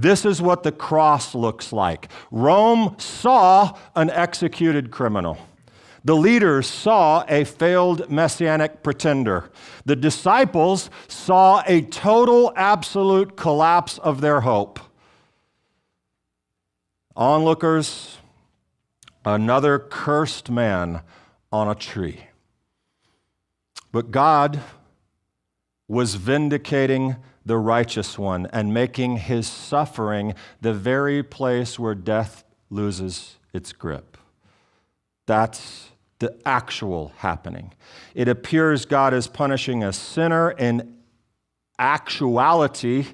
This is what the cross looks like. Rome saw an executed criminal. The leaders saw a failed messianic pretender. The disciples saw a total, absolute collapse of their hope. Onlookers, another cursed man on a tree. But God was vindicating the righteous one and making his suffering the very place where death loses its grip. That's the actual happening. It appears God is punishing a sinner. In actuality,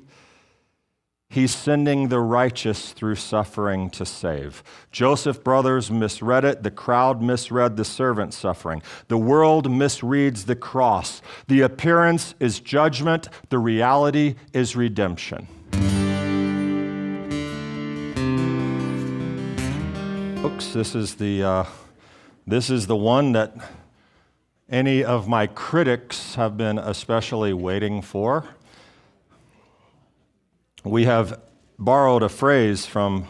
he's sending the righteous through suffering to save. Joseph's brothers misread it. The crowd misread the servant's suffering. The world misreads the cross. The appearance is judgment. The reality is redemption. Folks, this is the one that any of my critics have been especially waiting for. We have borrowed a phrase from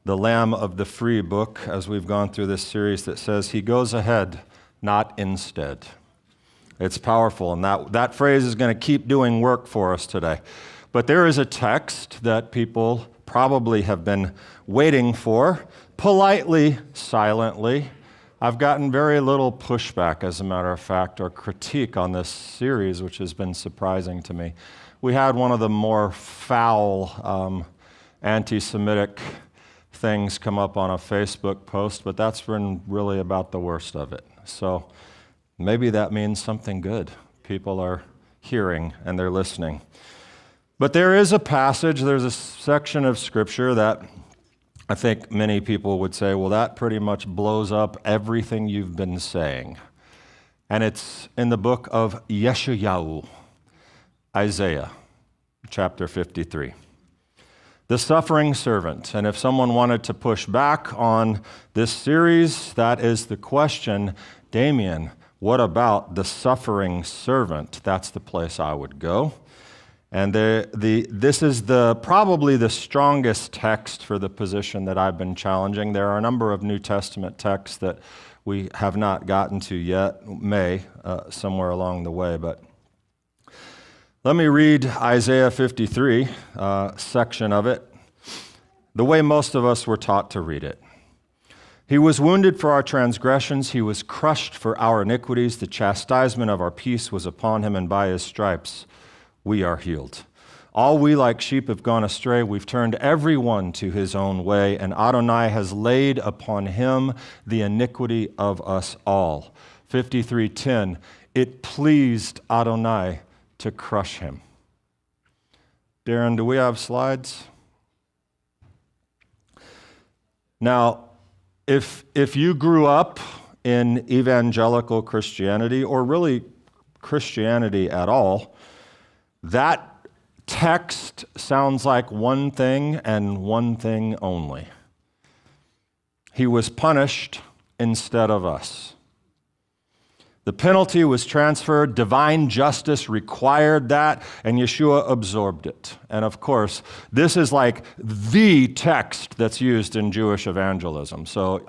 the Lamb of the Free book as we've gone through this series that says, he goes ahead, not instead. It's powerful, and that phrase is going to keep doing work for us today. But there is a text that people probably have been waiting for, politely, silently. I've gotten very little pushback, as a matter of fact, or critique on this series, which has been surprising to me. We had one of the more foul anti-Semitic things come up on a Facebook post, but that's been really about the worst of it. So maybe that means something good. People are hearing and they're listening. But there is a passage, there's a section of Scripture that I think many people would say, well, that pretty much blows up everything you've been saying. And it's in the book of Yeshua, Isaiah, chapter 53. The suffering servant. And if someone wanted to push back on this series, that is the question, Damian, what about the suffering servant? That's the place I would go. And this is probably the strongest text for the position that I've been challenging. There are a number of New Testament texts that we have not gotten to yet, somewhere along the way. But let me read Isaiah 53, section of it, the way most of us were taught to read it. He was wounded for our transgressions. He was crushed for our iniquities. The chastisement of our peace was upon him, and by his stripes we are healed. All we like sheep have gone astray. We've turned everyone to his own way, and Adonai has laid upon him the iniquity of us all. 53:10, it pleased Adonai to crush him. Darren, do we have slides? Now, if you grew up in evangelical Christianity, or really Christianity at all, that text sounds like one thing and one thing only. He was punished instead of us. The penalty was transferred, divine justice required that, and Yeshua absorbed it. And of course, this is like the text that's used in Jewish evangelism. So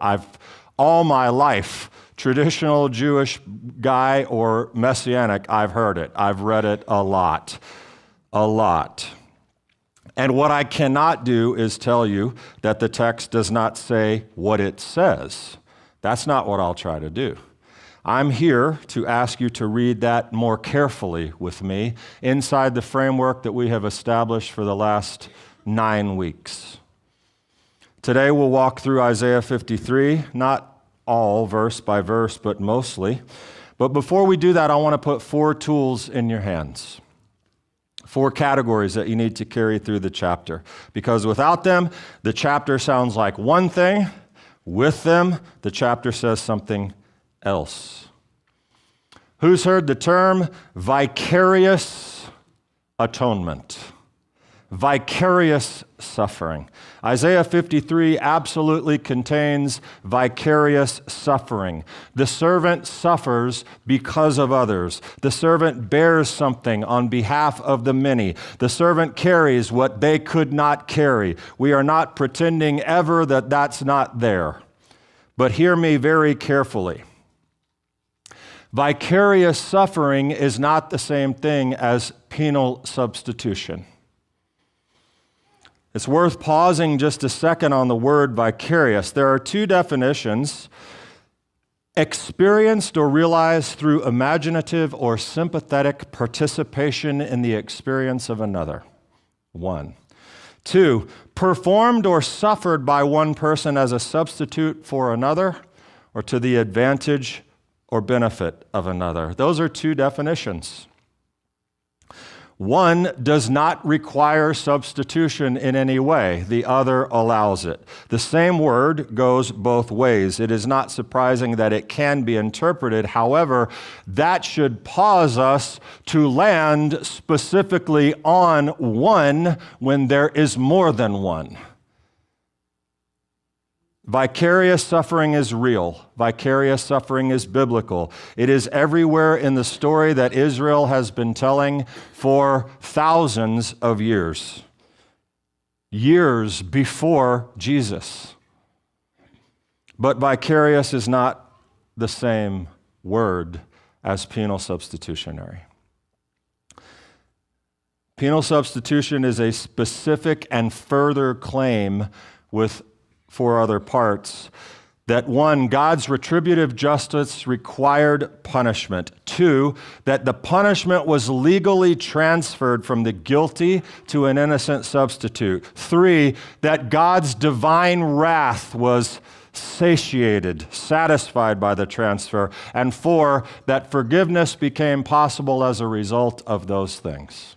all my life, traditional Jewish guy or Messianic, I've heard it. I've read it a lot. And what I cannot do is tell you that the text does not say what it says. That's not what I'll try to do. I'm here to ask you to read that more carefully with me inside the framework that we have established for the last 9 weeks. Today we'll walk through Isaiah 53, not all verse by verse, but mostly. But before we do that, I want to put 4 tools in your hands. 4 categories that you need to carry through the chapter. Because without them, the chapter sounds like one thing. With them, the chapter says something else. Who's heard the term vicarious atonement? vicarious suffering. Isaiah 53 absolutely contains vicarious suffering. The servant suffers because of others. The servant bears something on behalf of the many. The servant carries what they could not carry. We are not pretending ever that that's not there. But hear me very carefully. Vicarious suffering is not the same thing as penal substitution. It's worth pausing just a second on the word vicarious. There are two definitions: experienced or realized through imaginative or sympathetic participation in the experience of another. 1. 2, performed or suffered by one person as a substitute for another or to the advantage or benefit of another. Those are two definitions. One does not require substitution in any way. The other allows it. The same word goes both ways. It is not surprising that it can be interpreted. However, that should cause us to land specifically on one when there is more than one. Vicarious suffering is real. Vicarious suffering is biblical. It is everywhere in the story that Israel has been telling for thousands of years. Years before Jesus. But vicarious is not the same word as penal substitutionary. Penal substitution is a specific and further claim with 4 other parts. That 1, God's retributive justice required punishment. 2, that the punishment was legally transferred from the guilty to an innocent substitute. 3, that God's divine wrath was satiated, satisfied by the transfer. And 4, that forgiveness became possible as a result of those things.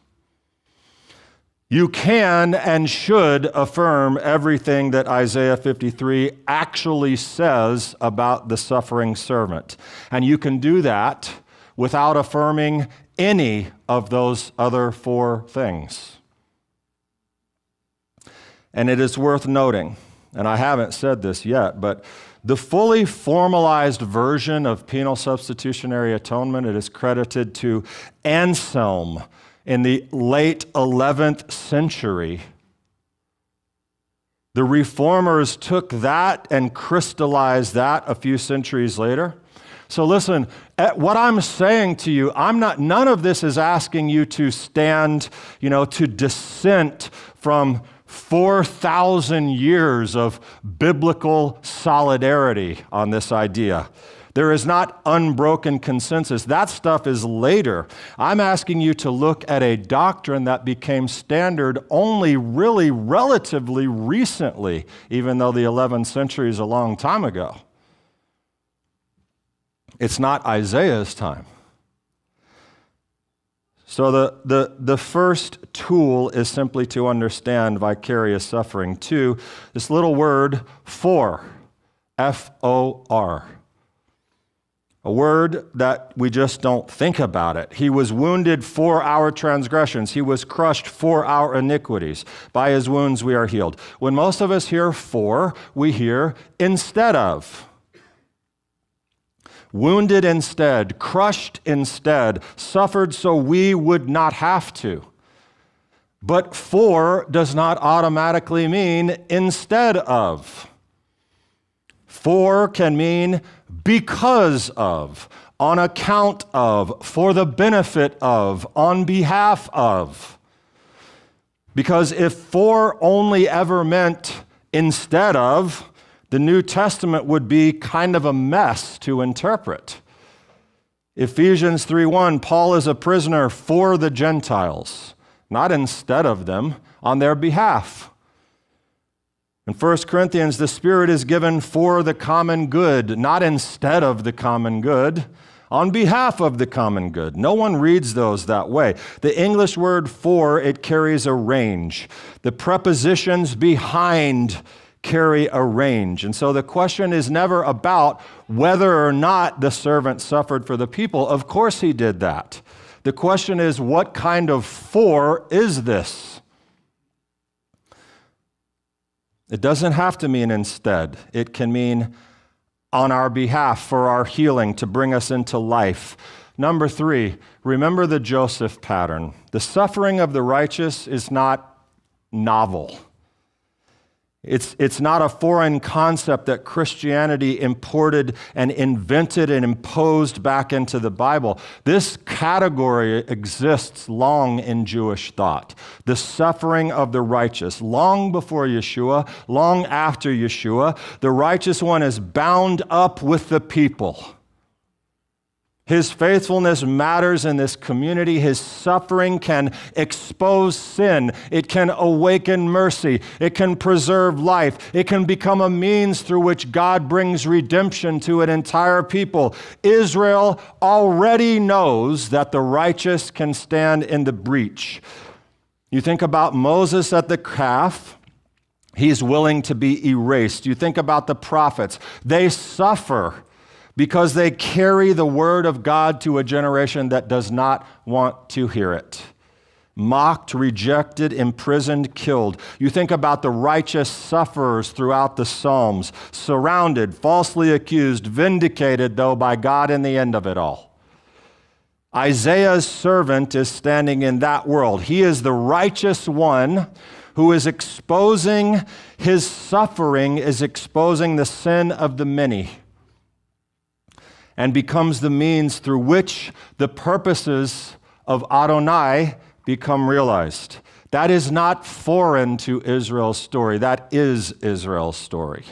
You can and should affirm everything that Isaiah 53 actually says about the suffering servant. And you can do that without affirming any of those other 4 things. And it is worth noting, and I haven't said this yet, but the fully formalized version of penal substitutionary atonement, it is credited to Anselm, in the late 11th century. The reformers took that and crystallized that a few centuries later. So listen, what I'm saying to you, none of this is asking you to stand, to dissent from 4,000 years of biblical solidarity on this idea. There is not unbroken consensus. That stuff is later. I'm asking you to look at a doctrine that became standard only really relatively recently, even though the 11th century is a long time ago. It's not Isaiah's time. So the first tool is simply to understand vicarious suffering. 2, this little word for, F-O-R. A word that we just don't think about it. He was wounded for our transgressions. He was crushed for our iniquities. By his wounds we are healed. When most of us hear for, we hear instead of. Wounded instead, crushed instead, suffered so we would not have to. But for does not automatically mean instead of. For can mean because of, on account of, for the benefit of, on behalf of. Because if for only ever meant instead of, the New Testament would be kind of a mess to interpret. Ephesians 3:1, Paul is a prisoner for the Gentiles, not instead of them, on their behalf. In 1 Corinthians, the Spirit is given for the common good, not instead of the common good, on behalf of the common good. No one reads those that way. The English word for, it carries a range. The prepositions behind carry a range. And so the question is never about whether or not the servant suffered for the people. Of course he did that. The question is, what kind of for is this? It doesn't have to mean instead. It can mean on our behalf, for our healing, to bring us into life. Number 3, remember the Joseph pattern. The suffering of the righteous is not novel. It's not a foreign concept that Christianity imported and invented and imposed back into the Bible. This category exists long in Jewish thought. The suffering of the righteous. Long before Yeshua, long after Yeshua, the righteous one is bound up with the people. His faithfulness matters in this community. His suffering can expose sin. It can awaken mercy. It can preserve life. It can become a means through which God brings redemption to an entire people. Israel already knows that the righteous can stand in the breach. You think about Moses at the calf. He's willing to be erased. You think about the prophets. They suffer because they carry the word of God to a generation that does not want to hear it. Mocked, rejected, imprisoned, killed. You think about the righteous sufferers throughout the Psalms, surrounded, falsely accused, vindicated, though, by God in the end of it all. Isaiah's servant is standing in that world. He is the righteous one who is exposing his suffering, is exposing the sin of the many, and becomes the means through which the purposes of Adonai become realized. That is not foreign to Israel's story. That is Israel's story.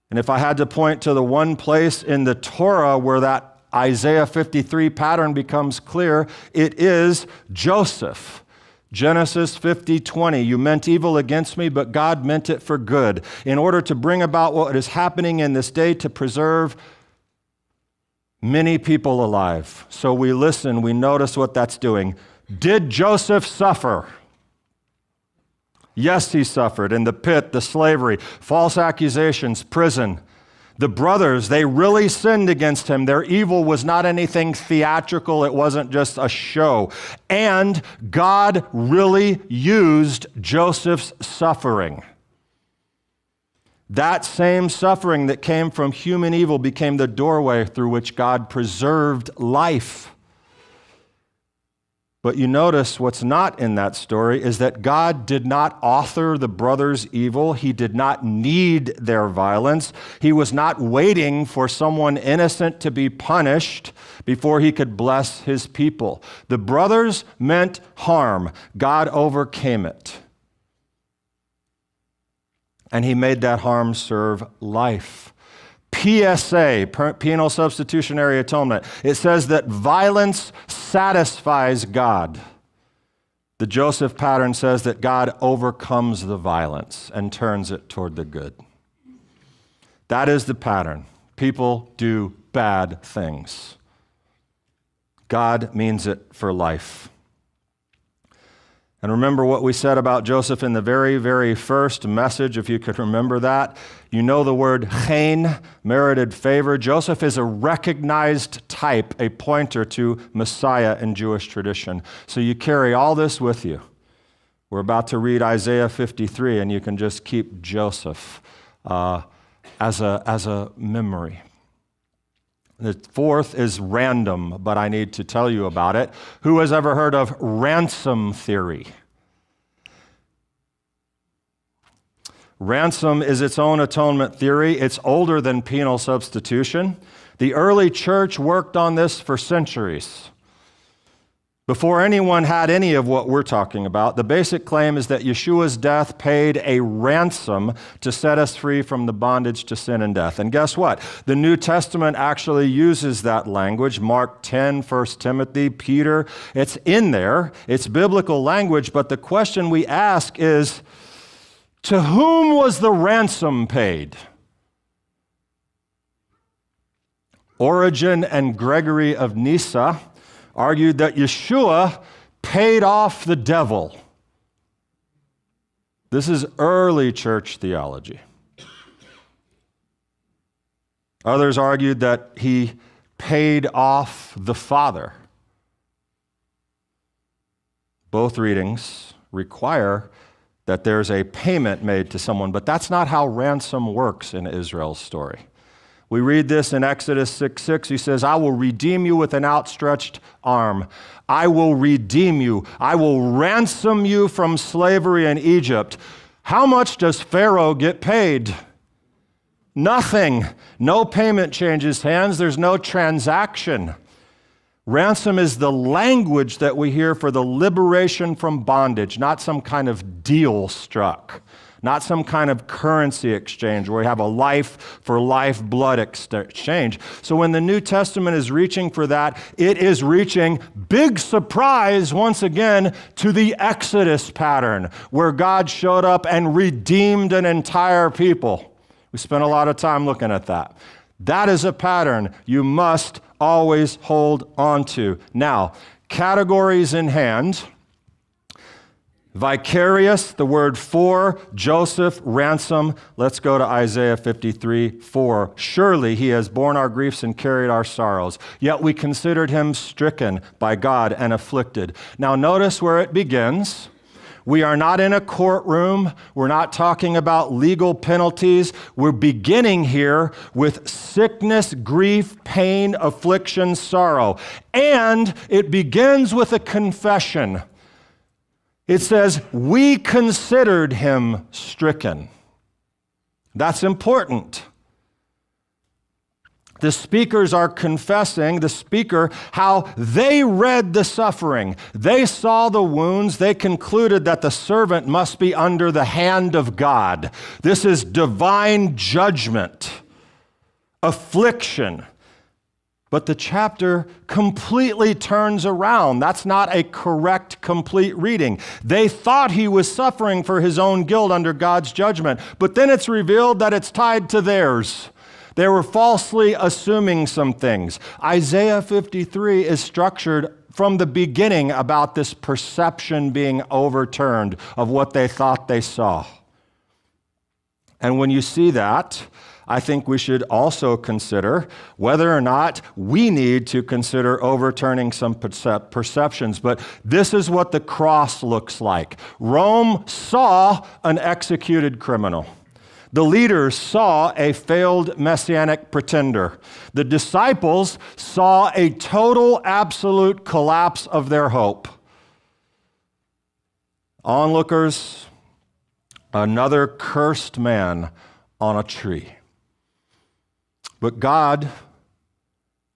And if I had to point to the one place in the Torah where that Isaiah 53 pattern becomes clear, it is Joseph. Genesis 50:20, you meant evil against me, but God meant it for good, in order to bring about what is happening in this day to preserve many people alive. So we listen, we notice what that's doing. Did Joseph suffer? Yes, he suffered in the pit, the slavery, false accusations, prison. The brothers, they really sinned against him. Their evil was not anything theatrical. It wasn't just a show. And God really used Joseph's suffering. That same suffering that came from human evil became the doorway through which God preserved life. But you notice what's not in that story is that God did not author the brothers' evil. He did not need their violence. He was not waiting for someone innocent to be punished before he could bless his people. The brothers meant harm. God overcame it. And he made that harm serve life. PSA, Penal Substitutionary Atonement, it says that violence satisfies God. The Joseph pattern says that God overcomes the violence and turns it toward the good. That is the pattern. People do bad things. God means it for life. And remember what we said about Joseph in the very, very first message, if you could remember that. You know the word chen, merited favor. Joseph is a recognized type, a pointer to Messiah in Jewish tradition. So you carry all this with you. We're about to read Isaiah 53, and you can just keep Joseph as a memory. The fourth is random, but I need to tell you about it. Who has ever heard of ransom theory? Ransom is its own atonement theory. It's older than penal substitution. The early church worked on this for centuries. Before anyone had any of what we're talking about, the basic claim is that Yeshua's death paid a ransom to set us free from the bondage to sin and death. And guess what? The New Testament actually uses that language. Mark 10, 1 Timothy, Peter. It's in there. It's biblical language. But the question we ask is, to whom was the ransom paid? Origen and Gregory of Nyssa argued that Yeshua paid off the devil. This is early church theology. Others argued that he paid off the Father. Both readings require that there's a payment made to someone, but that's not how ransom works in Israel's story. We read this in Exodus 6:6. He says, I will redeem you with an outstretched arm. I will redeem you. I will ransom you from slavery in Egypt. How much does Pharaoh get paid? Nothing. No payment changes hands. There's no transaction. Ransom is the language that we hear for the liberation from bondage, not some kind of deal struck, not some kind of currency exchange where we have a life for life blood exchange. So when the New Testament is reaching for that, it is reaching, big surprise once again, to the Exodus pattern where God showed up and redeemed an entire people. We spent a lot of time looking at that. That is a pattern you must always hold on to. Now, categories in hand. Vicarious, the word for, Joseph, ransom. Let's go to Isaiah 53:4. Surely he has borne our griefs and carried our sorrows, yet we considered him stricken by God and afflicted. Now notice where it begins. We are not in a courtroom. We're not talking about legal penalties. We're beginning here with sickness, grief, pain, affliction, sorrow. And it begins with a confession. It says, we considered him stricken. That's important. The speakers are confessing, how they read the suffering. They saw the wounds. They concluded that the servant must be under the hand of God. This is divine judgment, affliction. But the chapter completely turns around. That's not a correct, complete reading. They thought he was suffering for his own guilt under God's judgment, but then it's revealed that it's tied to theirs. They were falsely assuming some things. Isaiah 53 is structured from the beginning about this perception being overturned of what they thought they saw. And when you see that, I think we should also consider whether or not we need to consider overturning some perceptions. But this is what the cross looks like. Rome saw an executed criminal. The leaders saw a failed messianic pretender. The disciples saw a total, absolute collapse of their hope. Onlookers, another cursed man on a tree. But God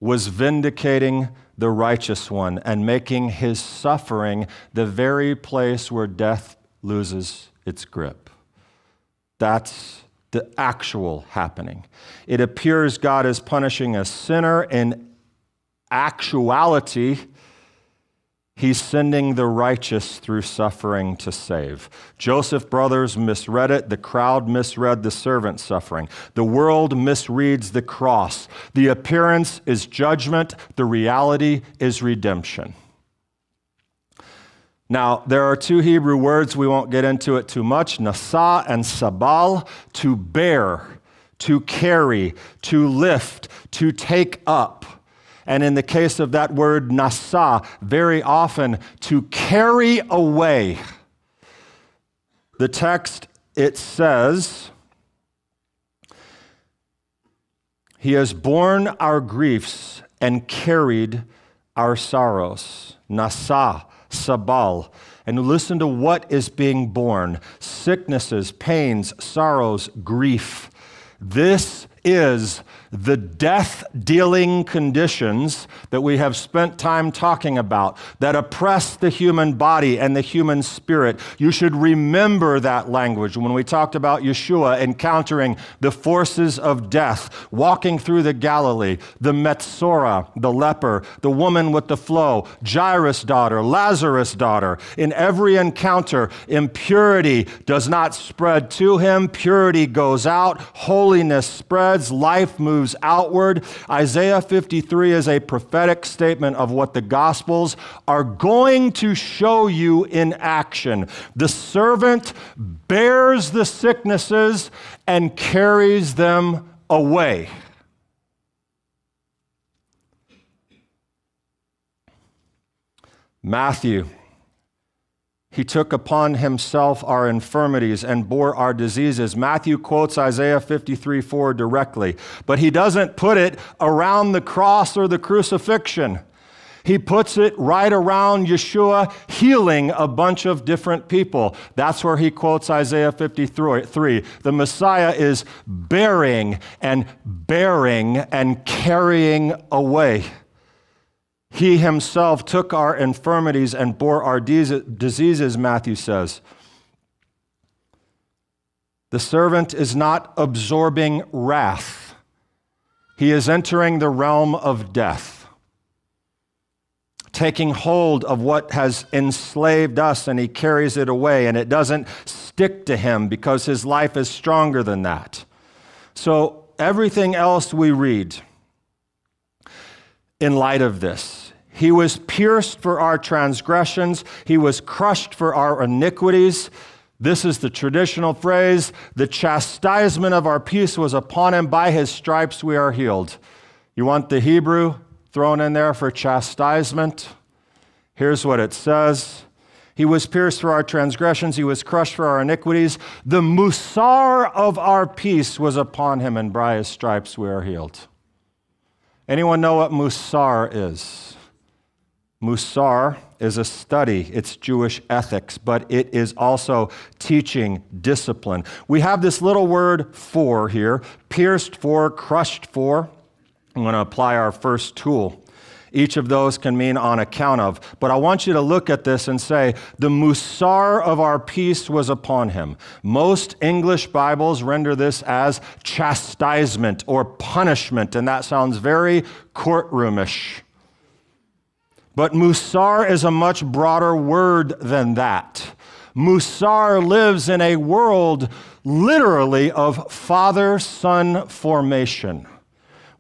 was vindicating the righteous one and making his suffering the very place where death loses its grip. That's the actual happening. It appears God is punishing a sinner. In actuality, he's sending the righteous through suffering to save. Joseph's brothers misread it. The crowd misread the servant's suffering. The world misreads the cross. The appearance is judgment. The reality is redemption. Now, there are two Hebrew words. We won't get into it too much. Nasa and sabal, to bear, to carry, to lift, to take up. And in the case of that word nasa, very often to carry away. The text, it says, he has borne our griefs and carried our sorrows. Nasa, sabal. And listen to what is being borne. Sicknesses, pains, sorrows, grief. This is the death-dealing conditions that we have spent time talking about that oppress the human body and the human spirit. You should remember that language when we talked about Yeshua encountering the forces of death, walking through the Galilee, the Metzora, the leper, the woman with the flow, Jairus' daughter, Lazarus' daughter. In every encounter, impurity does not spread to him. Purity goes out. Holiness spreads. Life moves outward. Isaiah 53 is a prophetic statement of what the Gospels are going to show you in action. The servant bears the sicknesses and carries them away. Matthew He took upon himself our infirmities and bore our diseases. Matthew quotes Isaiah 53:4 directly, but he doesn't put it around the cross or the crucifixion. He puts it right around Yeshua healing a bunch of different people. That's where he quotes Isaiah 53. The Messiah is bearing and carrying away. He himself took our infirmities and bore our diseases, Matthew says. The servant is not absorbing wrath. He is entering the realm of death, taking hold of what has enslaved us, and he carries it away, and it doesn't stick to him because his life is stronger than that. So everything else we read in light of this: he was pierced for our transgressions. He was crushed for our iniquities. This is the traditional phrase: the chastisement of our peace was upon him. By his stripes we are healed. You want the Hebrew thrown in there for chastisement? Here's what it says. He was pierced for our transgressions. He was crushed for our iniquities. The musar of our peace was upon him, and by his stripes we are healed. Anyone know what musar is? Musar is a study. It's Jewish ethics, but it is also teaching discipline. We have this little word for here: pierced for, crushed for. I'm going to apply our first tool. Each of those can mean on account of. But I want you to look at this and say, the musar of our peace was upon him. Most English Bibles render this as chastisement or punishment, and that sounds very courtroomish. But musar is a much broader word than that. Musar lives in a world literally of father-son formation.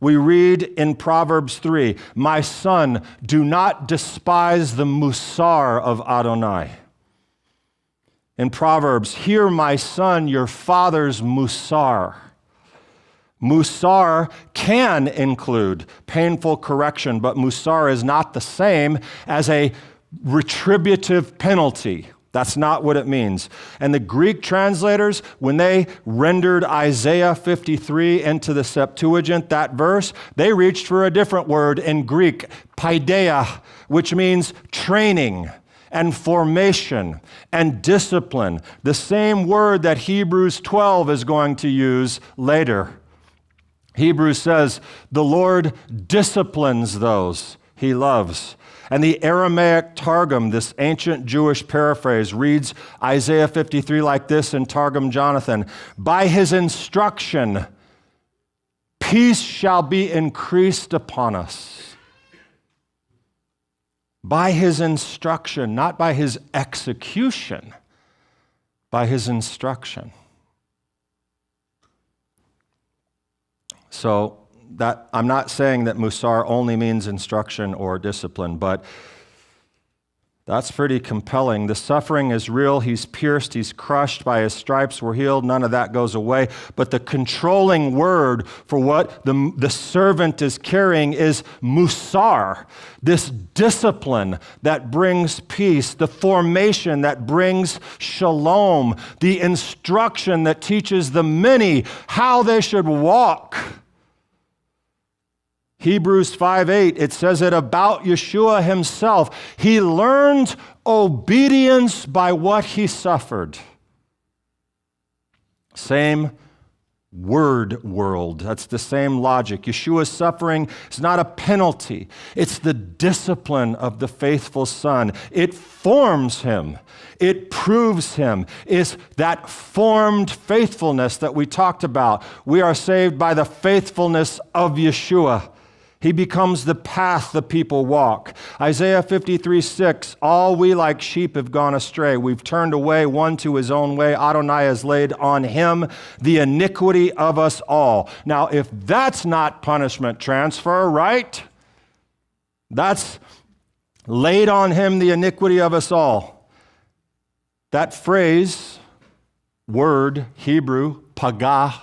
We read in Proverbs 3, "My son, do not despise the musar of Adonai." In Proverbs, "Hear, my son, your father's musar." Musar can include painful correction, but musar is not the same as a retributive penalty. That's not what it means. And the Greek translators, when they rendered Isaiah 53 into the Septuagint, that verse, they reached for a different word in Greek, paideia, which means training and formation and discipline. The same word that Hebrews 12 is going to use later. Hebrews says, the Lord disciplines those he loves. And the Aramaic Targum, this ancient Jewish paraphrase, reads Isaiah 53 like this in Targum Jonathan: "By his instruction, peace shall be increased upon us." By his instruction, not by his execution, by his instruction. So, that I'm not saying that musar only means instruction or discipline, but that's pretty compelling. The suffering is real. He's pierced. He's crushed. By his stripes we're healed. None of that goes away. But the controlling word for what the servant is carrying is musar, this discipline that brings peace, the formation that brings shalom, the instruction that teaches the many how they should walk. Hebrews 5:8, it says it about Yeshua himself. He learned obedience by what he suffered. Same word world. That's the same logic. Yeshua's suffering is not a penalty. It's the discipline of the faithful Son. It forms him. It proves him. It's that formed faithfulness that we talked about. We are saved by the faithfulness of Yeshua. He becomes the path the people walk. Isaiah 53:6, all we like sheep have gone astray. We've turned away one to his own way. Adonai has laid on him the iniquity of us all. Now, if that's not punishment transfer, right? That's laid on him the iniquity of us all. That phrase, word, Hebrew, pagah,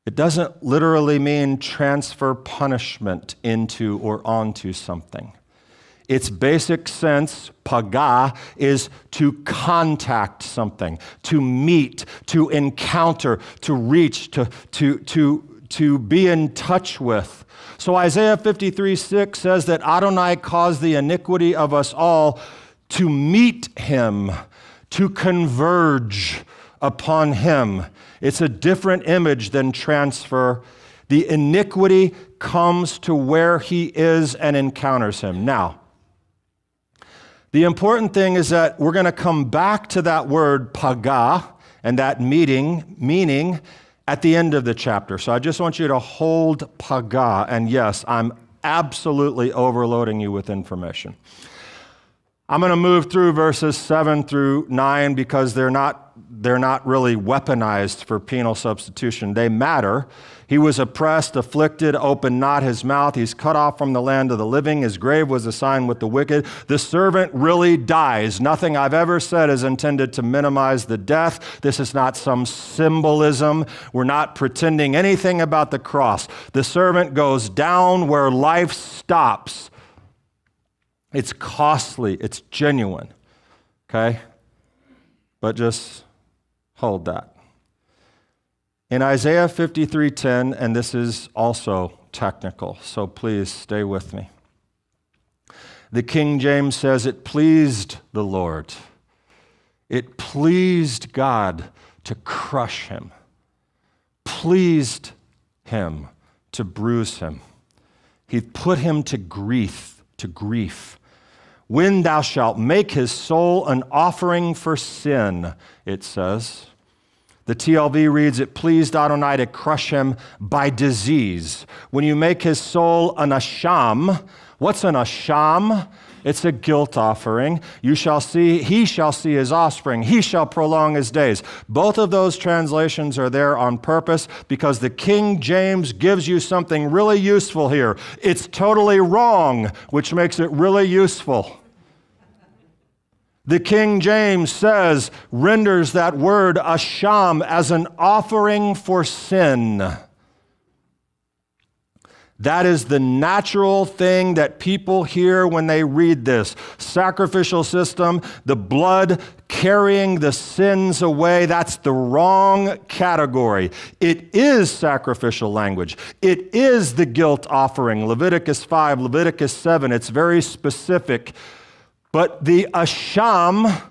it doesn't literally mean transfer punishment into or onto something. its basic sense, paga, is to contact something, to meet, to encounter, to reach, to be in touch with. So Isaiah 53:6 says that Adonai caused the iniquity of us all to meet him, to converge upon him. It's a different image than transfer. The iniquity comes to where he is and encounters him. Now, the important thing is that we're going to come back to that word paga and that meaning at the end of the chapter. So I just want you to hold paga. And yes, I'm absolutely overloading you with information. I'm going to move through verses 7 through 9 because they're not really weaponized for penal substitution. They matter. He was oppressed, afflicted, opened not his mouth. He's cut off from the land of the living. His grave was assigned with the wicked. The servant really dies. Nothing I've ever said is intended to minimize the death. This is not some symbolism. We're not pretending anything about the cross. The servant goes down where life stops. It's costly. It's genuine. Okay? But just hold that. In Isaiah 53:10, and this is also technical, so please stay with me. The King James says, it pleased the Lord. It pleased God to crush him. Pleased him to bruise him. He put him to grief. When thou shalt make his soul an offering for sin, it says. The TLV reads, it pleased Adonai to crush him by disease. When you make his soul an asham, what's an asham? It's a guilt offering. He shall see his offspring. He shall prolong his days. Both of those translations are there on purpose because the King James gives you something really useful here. It's totally wrong, which makes it really useful. The King James renders that word asham as an offering for sin. That is the natural thing that people hear when they read this. Sacrificial system, the blood carrying the sins away, that's the wrong category. It is sacrificial language. It is the guilt offering. Leviticus 5, Leviticus 7, it's very specific. But the asham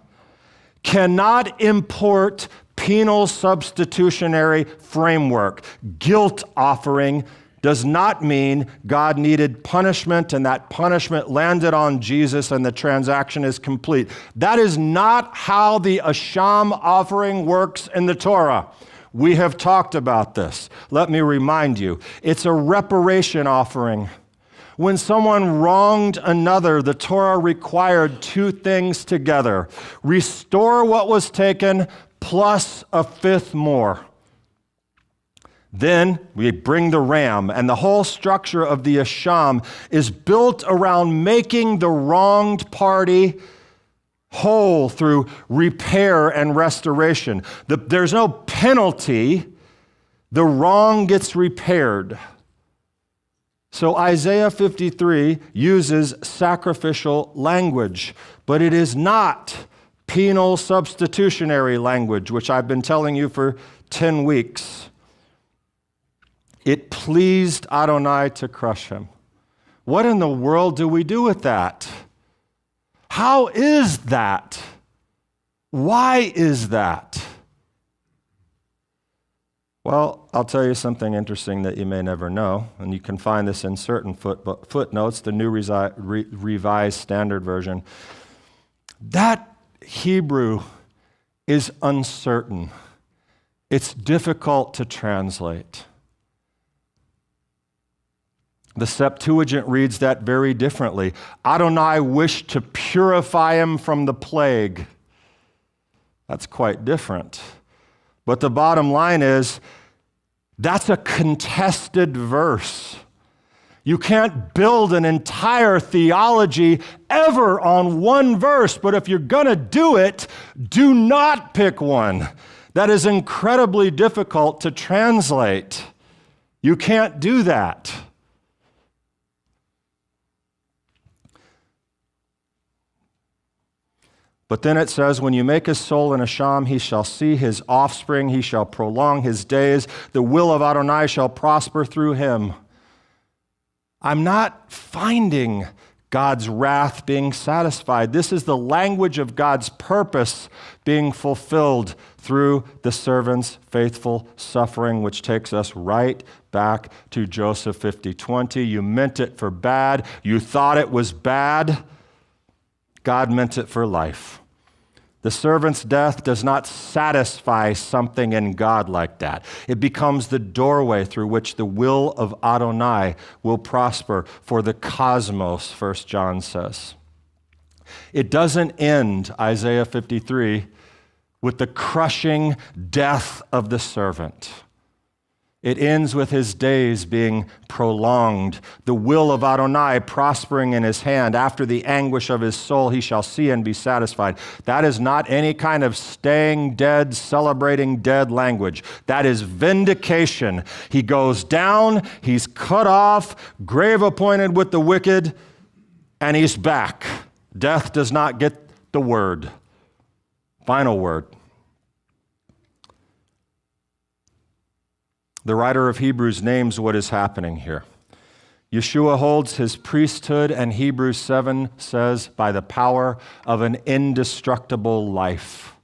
cannot import penal substitutionary framework. Guilt offering does not mean God needed punishment and that punishment landed on Jesus and the transaction is complete. That is not how the asham offering works in the Torah. We have talked about this. Let me remind you, it's a reparation offering. When someone wronged another, the Torah required two things together. Restore what was taken plus a fifth more. Then we bring the ram, and the whole structure of the asham is built around making the wronged party whole through repair and restoration. There's no penalty. The wrong gets repaired. So Isaiah 53 uses sacrificial language, but it is not penal substitutionary language, which I've been telling you for 10 weeks. It pleased Adonai to crush him. What in the world do we do with that? How is that? Why is that? Well, I'll tell you something interesting that you may never know, and you can find this in certain footnotes, the New Revised Standard Version. That Hebrew is uncertain. It's difficult to translate. The Septuagint reads that very differently. Adonai wished to purify him from the plague. That's quite different. But the bottom line is, that's a contested verse. You can't build an entire theology ever on one verse, but if you're going to do it, do not pick one. That is incredibly difficult to translate. You can't do that. But then it says, when you make his soul in Asham, he shall see his offspring, he shall prolong his days, the will of Adonai shall prosper through him. I'm not finding God's wrath being satisfied. This is the language of God's purpose being fulfilled through the servant's faithful suffering, which takes us right back to Joseph 50:20. You meant it for bad. You thought it was bad. God meant it for life. The servant's death does not satisfy something in God like that. It becomes the doorway through which the will of Adonai will prosper for the cosmos, 1 John says. It doesn't end, Isaiah 53, with the crushing death of the servant. It ends with his days being prolonged, the will of Adonai prospering in his hand. After the anguish of his soul, he shall see and be satisfied. That is not any kind of staying dead, celebrating dead language. That is vindication. He goes down, he's cut off, grave appointed with the wicked, and he's back. Death does not get the word. Final word. The writer of Hebrews names what is happening here. Yeshua holds his priesthood, and Hebrews 7 says, by the power of an indestructible life.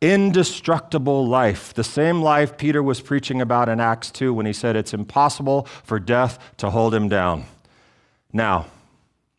Indestructible life. The same life Peter was preaching about in Acts 2 when he said it's impossible for death to hold him down. Now,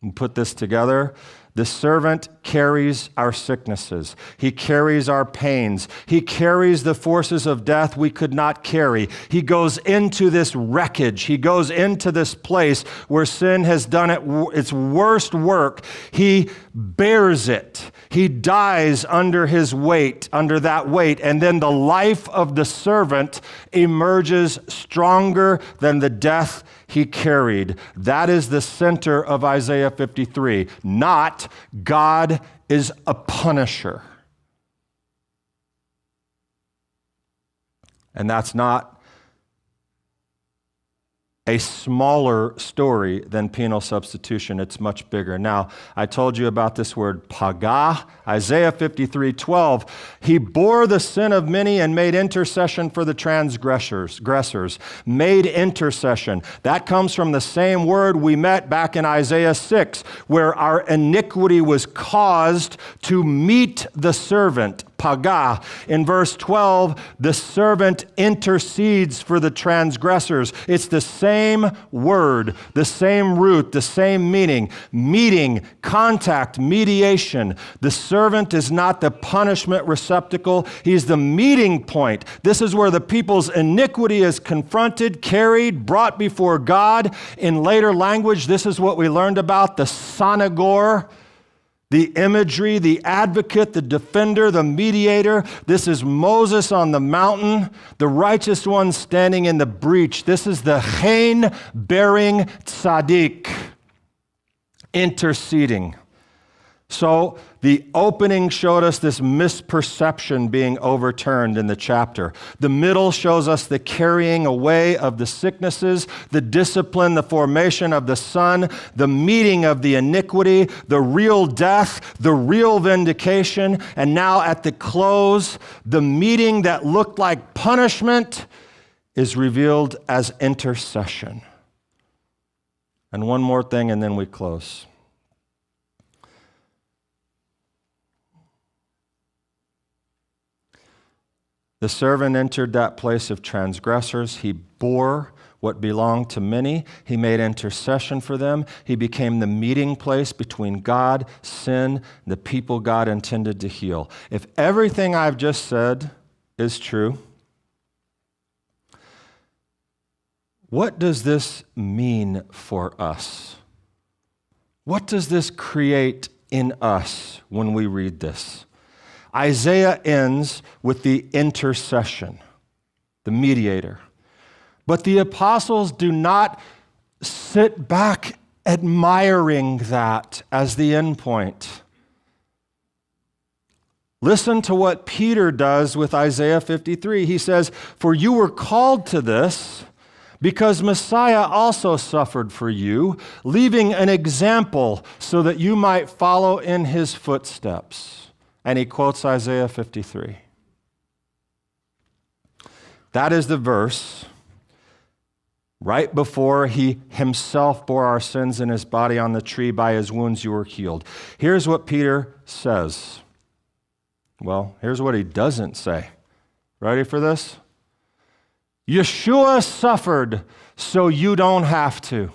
we put this together. The servant carries our sicknesses. He carries our pains. He carries the forces of death we could not carry. He goes into this wreckage. He goes into this place where sin has done its worst work. He bears it. He dies under his weight, under that weight, and then the life of the servant emerges stronger than the death he carried. That is the center of Isaiah 53. Not God is a punisher. And that's not a smaller story than penal substitution. It's much bigger. Now, I told you about this word pagah. Isaiah 53:12. He bore the sin of many and made intercession for the transgressors. Made intercession. That comes from the same word we met back in Isaiah 6, where our iniquity was caused to meet the servant. Pagah. In verse 12, the servant intercedes for the transgressors. It's the same word, the same root, the same meaning. Meeting, contact, mediation. The servant is not the punishment receptacle. He's the meeting point. This is where the people's iniquity is confronted, carried, brought before God. In later language, this is what we learned about, the sanagor. The imagery, the advocate, the defender, the mediator. This is Moses on the mountain, the righteous one standing in the breach. This is the chain-bearing tzaddik interceding. So the opening showed us this misperception being overturned in the chapter. The middle shows us the carrying away of the sicknesses, the discipline, the formation of the son, the meeting of the iniquity, the real death, the real vindication, and now at the close, the meeting that looked like punishment is revealed as intercession. And one more thing, and then we close. The servant entered that place of transgressors. He bore what belonged to many. He made intercession for them. He became the meeting place between God, sin, the people God intended to heal. If everything I've just said is true, what does this mean for us? What does this create in us when we read this? Isaiah ends with the intercession, the mediator. But the apostles do not sit back admiring that as the end point. Listen to what Peter does with Isaiah 53. He says, "For you were called to this, because Messiah also suffered for you, leaving an example so that you might follow in his footsteps." And he quotes Isaiah 53. That is the verse right before he himself bore our sins in his body on the tree. By his wounds you were healed. Here's what Peter says. Well, here's what he doesn't say. Ready for this? Yeshua suffered so you don't have to.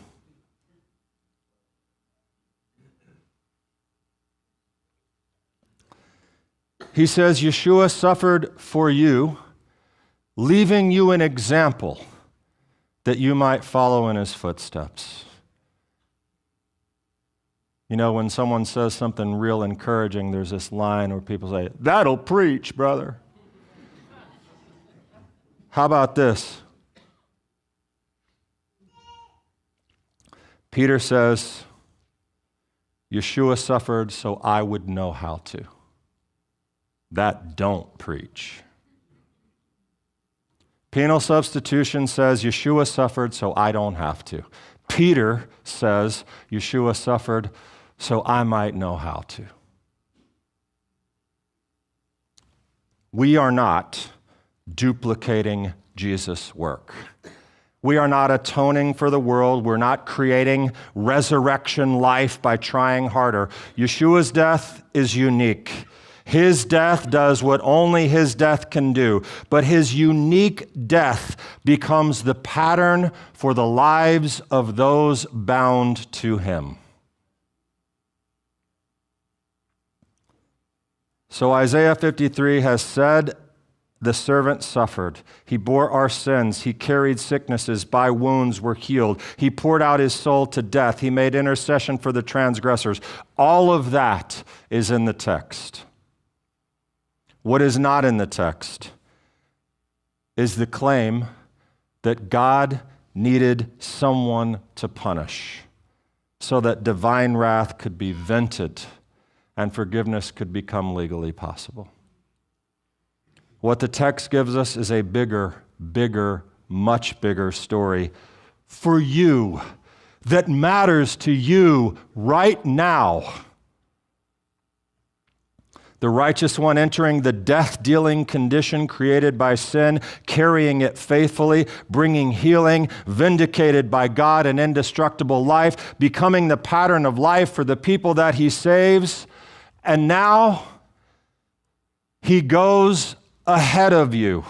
He says Yeshua suffered for you, leaving you an example that you might follow in his footsteps. You know, when someone says something real encouraging, there's this line where people say, "That'll preach, brother." How about this? Peter says, Yeshua suffered so I would know how to. That don't preach. Penal substitution says Yeshua suffered so I don't have to. Peter says Yeshua suffered so I might know how to. We are not duplicating Jesus' work. We are not atoning for the world. We're not creating resurrection life by trying harder. Yeshua's death is unique. His death does what only his death can do, but his unique death becomes the pattern for the lives of those bound to him. So Isaiah 53 has said, the servant suffered. He bore our sins. He carried sicknesses. By wounds were healed. He poured out his soul to death. He made intercession for the transgressors. All of that is in the text. What is not in the text is the claim that God needed someone to punish so that divine wrath could be vented and forgiveness could become legally possible. What the text gives us is a bigger, much bigger story for you that matters to you right now. The righteous one entering the death-dealing condition created by sin, carrying it faithfully, bringing healing, vindicated by God and indestructible life, becoming the pattern of life for the people that he saves. And now he goes ahead of you,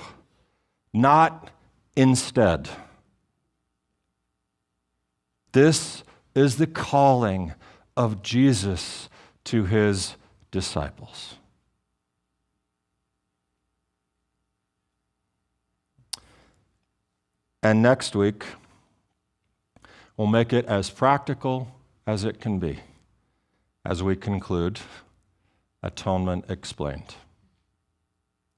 not instead. This is the calling of Jesus to his disciples. And next week, we'll make it as practical as it can be as we conclude Atonement Explained.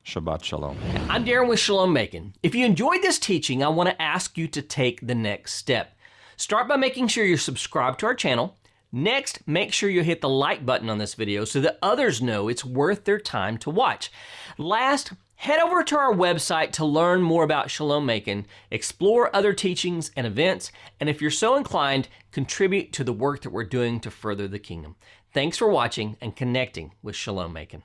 Shabbat Shalom. I'm Darren with Shalom Macon. If you enjoyed this teaching, I want to ask you to take the next step. Start by making sure you're subscribed to our channel. Next, make sure you hit the like button on this video so that others know it's worth their time to watch. Last, head over to our website to learn more about Shalom Macon, explore other teachings and events, and if you're so inclined, contribute to the work that we're doing to further the kingdom. Thanks for watching and connecting with Shalom Macon.